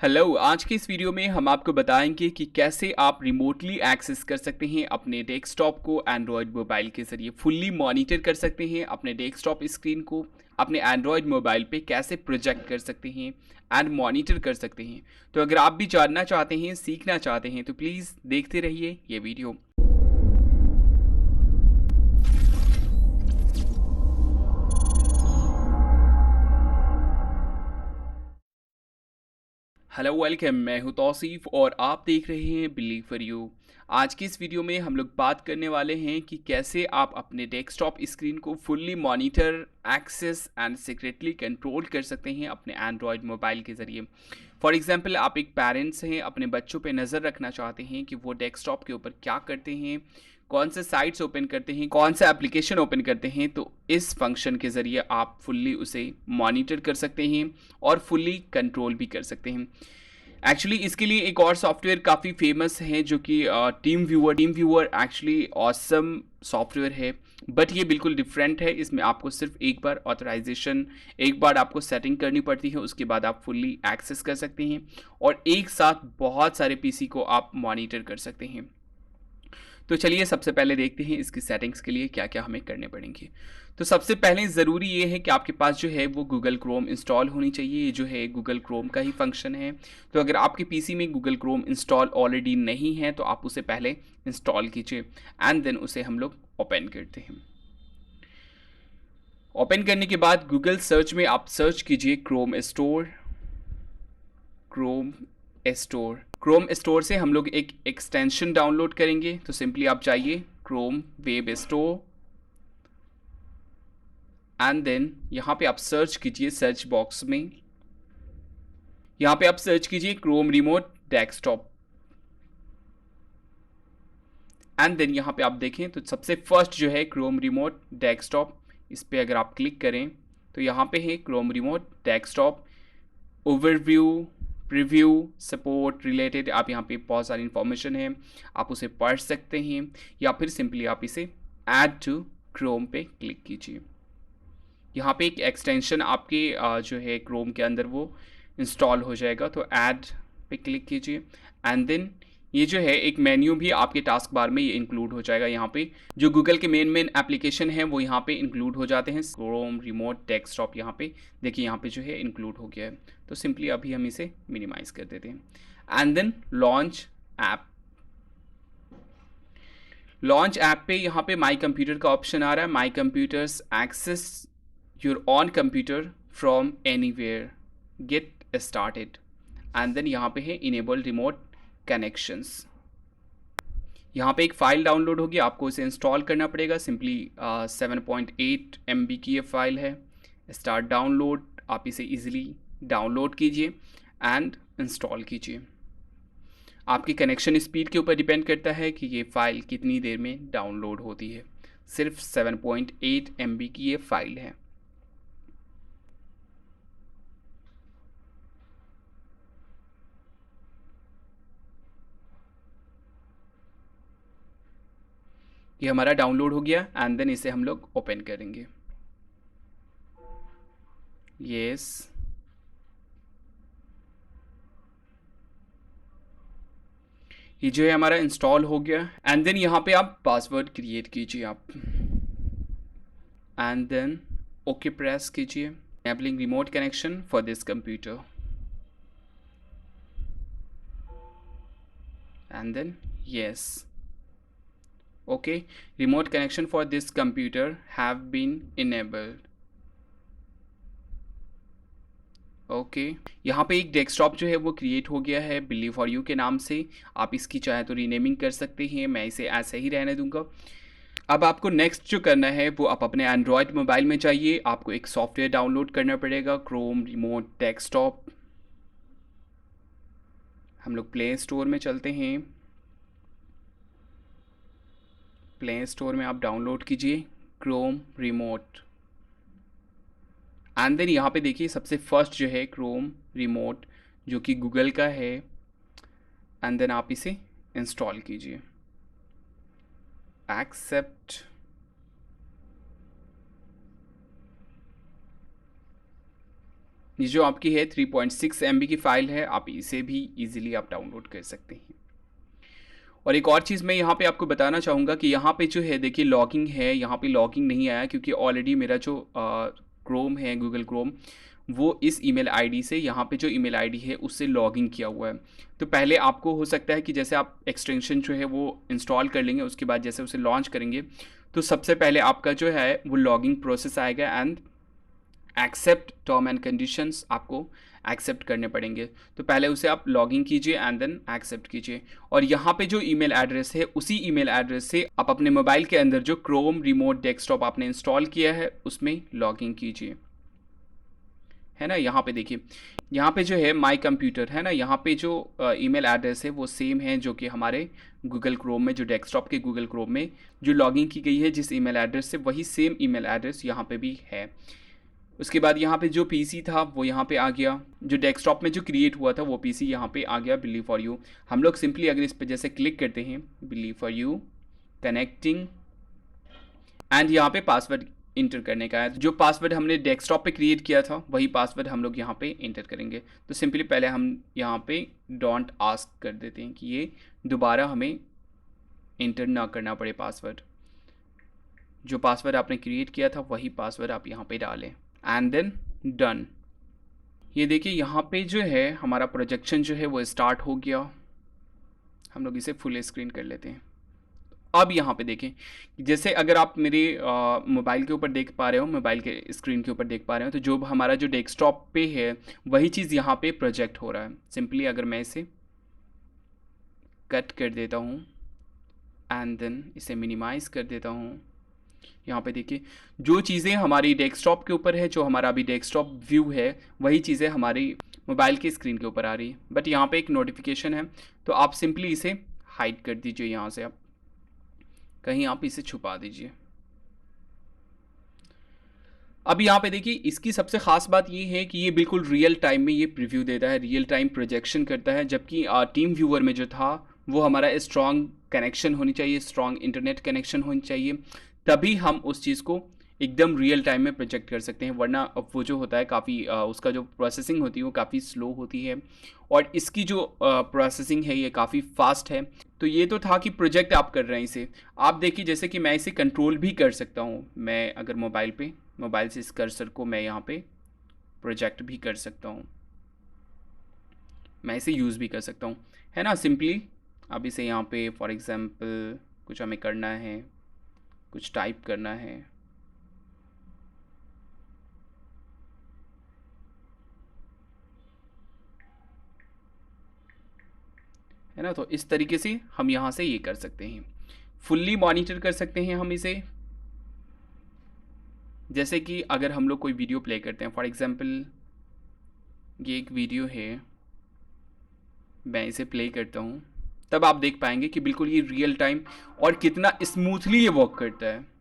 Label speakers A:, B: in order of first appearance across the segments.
A: Hello, आज की इस वीडियो में हम आपको बताएंगे कि कैसे आप रिमोटली एक्सेस कर सकते हैं अपने डेस्कटॉप को एंड्रॉयड मोबाइल के ज़रिए फुल्ली मॉनिटर कर सकते हैं अपने डेस्कटॉप स्क्रीन को अपने एंड्रॉयड मोबाइल पे कैसे प्रोजेक्ट कर सकते हैं एंड मॉनिटर कर सकते हैं। तो अगर आप भी जानना चाहते हैं, सीखना चाहते हैं तो प्लीज़ देखते रहिए ये वीडियो। हेलो वेलकम, मैं हूं तौसीफ और आप देख रहे हैं बिलीव फॉर यू। आज की इस वीडियो में हम लोग बात करने वाले हैं कि कैसे आप अपने डेस्कटॉप स्क्रीन को fully monitor, access and secretly control कर सकते हैं अपने एंड्रॉयड मोबाइल के ज़रिए। फॉर एग्जांपल, आप एक पेरेंट्स हैं, अपने बच्चों पे नज़र रखना चाहते हैं कि वो डेस्कटॉप के ऊपर क्या करते हैं, कौन से साइट्स ओपन करते हैं, कौन सा एप्लीकेशन ओपन करते हैं। तो इस फंक्शन के ज़रिए आप फुल्ली उसे मॉनिटर कर सकते हैं और फुल्ली कंट्रोल भी कर सकते हैं। एक्चुअली इसके लिए एक और सॉफ्टवेयर काफ़ी फेमस है जो कि team viewer actually awesome software है, बट ये बिल्कुल डिफरेंट है। इसमें आपको सिर्फ एक बार ऑथराइजेशन, एक बार आपको सेटिंग करनी पड़ती है, उसके बाद आप फुल्ली एक्सेस कर सकते हैं और एक साथ बहुत सारे पीसी को आप मॉनिटर कर सकते हैं। तो चलिए सबसे पहले देखते हैं इसकी सेटिंग्स के लिए क्या क्या हमें करने पड़ेंगे। तो सबसे पहले ज़रूरी ये है कि आपके पास जो है वो गूगल क्रोम इंस्टॉल होनी चाहिए। ये जो है गूगल क्रोम का ही फंक्शन है। तो अगर आपके पीसी में गूगल क्रोम इंस्टॉल ऑलरेडी नहीं है तो आप उसे पहले इंस्टॉल कीजिए एंड देन उसे हम लोग ओपन करते हैं। ओपन करने के बाद गूगल सर्च में आप सर्च कीजिए क्रोम स्टोर। क्रोम स्टोर से हम लोग एक एक्सटेंशन डाउनलोड करेंगे। तो सिंपली आप जाइए Chrome web store and then यहाँ पे आप सर्च कीजिए सर्च बॉक्स में, यहाँ पे आप सर्च कीजिए Chrome remote desktop and then यहाँ पे आप देखें तो सबसे फर्स्ट जो है क्रोम रिमोट डेस्कटॉप, इस पर अगर आप क्लिक करें तो यहाँ पे है Chrome remote desktop overview, preview, support related. आप यहाँ पे बहुत सारी इन्फॉर्मेशन है, आप उसे पढ़ सकते हैं या फिर सिंपली आप इसे ऐड टू क्रोम पे क्लिक कीजिए। यहाँ पे एक एक्सटेंशन आपके जो है क्रोम के अंदर वो इंस्टॉल हो जाएगा। तो ऐड पे क्लिक कीजिए एंड देन ये जो है एक मेन्यू भी आपके टास्क बार में ये इंक्लूड हो जाएगा। यहाँ पे जो गूगल के मेन एप्लीकेशन है वो यहाँ पे इंक्लूड हो जाते हैं। क्रोम रिमोट डेस्कटॉप यहाँ पे देखिए, यहाँ पे जो है इंक्लूड हो गया है। तो सिंपली अभी हम इसे मिनिमाइज कर देते हैं and then launch app. Launch app पे यहाँ पे माई कंप्यूटर का ऑप्शन आ रहा है। My computers access your own computer from anywhere, get started and then यहाँ पे है इनेबल रिमोट कनेक्शंस। यहाँ पे एक फ़ाइल डाउनलोड होगी, आपको इसे इंस्टॉल करना पड़ेगा। सिंपली 7.8 MB की ये फ़ाइल है। स्टार्ट डाउनलोड, आप इसे इजीली डाउनलोड कीजिए एंड इंस्टॉल कीजिए। आपकी कनेक्शन स्पीड के ऊपर डिपेंड करता है कि ये फ़ाइल कितनी देर में डाउनलोड होती है। सिर्फ 7.8 MB की ये फ़ाइल है। ये हमारा डाउनलोड हो गया एंड देन इसे हम लोग ओपन करेंगे। यस, ये जो है हमारा इंस्टॉल हो गया एंड देन यहाँ पे आप पासवर्ड क्रिएट कीजिए आप एंड देन ओके प्रेस कीजिए। Enabling remote connection for this computer and then yes, okay, remote connection for this computer have been enabled. Okay, यहाँ पे एक डेस्कटॉप जो है वो क्रिएट हो गया है बिलीव फॉर यू के नाम से। आप इसकी चाहे तो रीनेमिंग कर सकते हैं, मैं इसे ऐसे ही रहने दूंगा। अब आपको नेक्स्ट जो करना है वो आप अपने एंड्रॉयड मोबाइल में चाहिए, आपको एक सॉफ्टवेयर डाउनलोड करना पड़ेगा क्रोम रिमोट डेस्कटॉप। हम लोग प्ले स्टोर में चलते हैं। प्ले स्टोर में आप डाउनलोड कीजिए क्रोम रिमोट एंड देन यहाँ पे देखिए सबसे फर्स्ट जो है क्रोम रिमोट जो कि गूगल का है एंड देन आप इसे इंस्टॉल कीजिए। एक्सेप्ट, ये जो आपकी है 3.6 MB की फ़ाइल है, आप इसे भी ईज़िली आप डाउनलोड कर सकते हैं। और एक और चीज़ मैं यहाँ पे आपको बताना चाहूँगा कि यहाँ पे जो है देखिए लॉगिंग है, यहाँ पे लॉगिंग नहीं आया क्योंकि ऑलरेडी मेरा जो क्रोम है, गूगल क्रोम, वो इस ईमेल आईडी से, यहाँ पे जो ईमेल आईडी है उससे लॉगिन किया हुआ है। तो पहले आपको हो सकता है कि जैसे आप एक्सटेंशन जो है वो इंस्टॉल कर लेंगे, उसके बाद जैसे उसे लॉन्च करेंगे तो सबसे पहले आपका जो है वो लॉगिंग प्रोसेस आएगा and accept term and conditions आपको एक्सेप्ट करने पड़ेंगे। तो पहले उसे आप लॉगिन कीजिए एंड देन एक्सेप्ट कीजिए, और यहाँ पे जो ईमेल एड्रेस है उसी ईमेल एड्रेस से आप अपने मोबाइल के अंदर जो क्रोम रिमोट डेस्कटॉप आपने इंस्टॉल किया है उसमें लॉगिन कीजिए, है ना। यहाँ पे देखिए, यहाँ पे जो है माई कंप्यूटर है ना, यहाँ पे जो ईमेल एड्रेस है वो सेम है जो कि हमारे गूगल क्रोम में, जो डेस्कटॉप के गूगल क्रोम में जो लॉगिन की गई है जिस ईमेल एड्रेस से, वही सेम ईमेल एड्रेस यहाँ पे भी है। उसके बाद यहाँ पे जो पीसी था वो यहाँ पे आ गया, जो डेस्कटॉप में जो क्रिएट हुआ था वो पीसी यहाँ पे आ गया, बिलीव फॉर यू। हम लोग सिंपली अगर इस पे जैसे क्लिक करते हैं, believe for you connecting, and यहाँ पे पासवर्ड इंटर करने का है। जो पासवर्ड हमने डेस्कटॉप पे क्रिएट किया था वही पासवर्ड हम लोग यहाँ पे इंटर करेंगे। तो सिंपली पहले हम यहाँ पे डोंट आस्क कर देते हैं कि ये दोबारा हमें इंटर ना करना पड़े पासवर्ड। जो पासवर्ड आपने क्रिएट किया था वही पासवर्ड आप यहाँ पे डालें एंड देन डन। ये देखिए यहाँ पे जो है हमारा प्रोजेक्शन जो है वो स्टार्ट हो गया। हम लोग इसे फुल स्क्रीन कर लेते हैं। अब यहाँ पे देखें, जैसे अगर आप मेरे मोबाइल के ऊपर देख पा रहे हो, मोबाइल के स्क्रीन के ऊपर देख पा रहे हो, तो जो हमारा जो डेस्कटॉप पे है वही चीज़ यहाँ पे प्रोजेक्ट हो रहा है। सिंपली अगर मैं इसे कट कर देता हूँ एंड देन इसे मिनिमाइज़ कर देता हूँ, यहाँ पे देखिए जो चीज़ें हमारी डेस्कटॉप के ऊपर है, जो हमारा अभी डेस्कटॉप व्यू है, वही चीज़ें हमारी मोबाइल की स्क्रीन के ऊपर आ रही है। बट यहाँ पे एक नोटिफिकेशन है, तो आप सिंपली इसे हाइड कर दीजिए, यहाँ से आप कहीं आप इसे छुपा दीजिए। अब यहाँ पे देखिए इसकी सबसे ख़ास बात ये है कि ये बिल्कुल रियल टाइम में ये प्रीव्यू देता है, रियल टाइम प्रोजेक्शन करता है, जबकि टीम व्यूअर में जो था वो हमारा स्ट्रॉन्ग कनेक्शन होनी चाहिए, स्ट्रॉन्ग इंटरनेट कनेक्शन होनी चाहिए, तभी हम उस चीज़ को एकदम रियल टाइम में प्रोजेक्ट कर सकते हैं। वरना वो जो होता है काफ़ी उसका जो प्रोसेसिंग होती है वो काफ़ी स्लो होती है, और इसकी जो प्रोसेसिंग है ये काफ़ी फास्ट है। तो ये तो था कि प्रोजेक्ट आप कर रहे हैं इसे। आप देखिए जैसे कि मैं इसे कंट्रोल भी कर सकता हूँ, मैं अगर मोबाइल से इस कर्सर को मैं यहाँ पे प्रोजेक्ट भी कर सकता हूँ, मैं इसे यूज़ भी कर सकता हूँ, है ना। सिंपली अब इसे यहाँ पे फॉर एग्ज़ाम्पल कुछ हमें करना है, कुछ टाइप करना है ना, तो इस तरीके से हम यहाँ से ये कर सकते हैं, फुल्ली मॉनिटर कर सकते हैं हम इसे। जैसे कि अगर हम लोग कोई वीडियो प्ले करते हैं, फॉर एग्ज़ाम्पल ये एक वीडियो है, मैं इसे प्ले करता हूँ, तब आप देख पाएंगे कि बिल्कुल ये रियल टाइम और कितना स्मूथली ये वर्क करता है।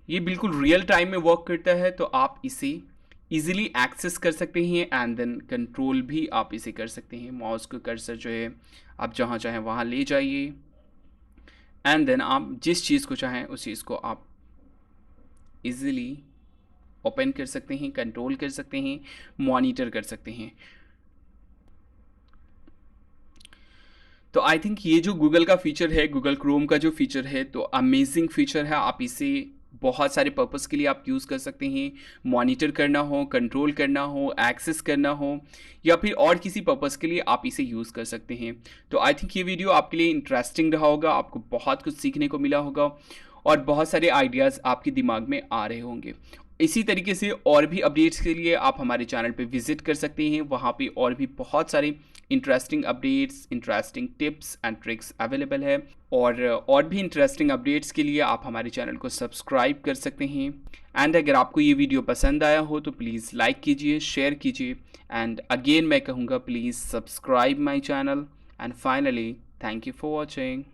A: ये बिल्कुल रियल टाइम में वर्क करता है, तो आप इसे इजीली एक्सेस कर सकते हैं एंड देन कंट्रोल भी आप इसे कर सकते हैं। माउस को कर्सर जो है आप जहाँ चाहें वहाँ ले जाइए एंड देन आप जिस चीज़ को चाहें उस चीज़ को आप इजीली ओपन कर सकते हैं, कंट्रोल कर सकते हैं, मॉनिटर कर सकते हैं। तो आई थिंक ये जो गूगल का फीचर है, गूगल क्रोम का जो फीचर है, तो अमेजिंग फीचर है। आप इसे बहुत सारे पर्पस के लिए आप यूज़ कर सकते हैं, मॉनिटर करना हो, कंट्रोल करना हो, एक्सेस करना हो, या फिर और किसी पर्पस के लिए आप इसे यूज़ कर सकते हैं। तो आई थिंक ये वीडियो आपके लिए इंटरेस्टिंग रहा होगा, आपको बहुत कुछ सीखने को मिला होगा और बहुत सारे आइडियाज़ आपके दिमाग में आ रहे होंगे। इसी तरीके से और भी अपडेट्स के लिए आप हमारे चैनल पे विज़िट कर सकते हैं, वहाँ पे और भी बहुत सारे interesting updates, interesting tips and tricks available है। और भी इंटरेस्टिंग अपडेट्स के लिए आप हमारे चैनल को सब्सक्राइब कर सकते हैं। एंड अगर आपको ये वीडियो पसंद आया हो तो प्लीज़ लाइक कीजिए, शेयर कीजिए, एंड अगेन मैं कहूँगा please subscribe my channel, and finally thank you for watching.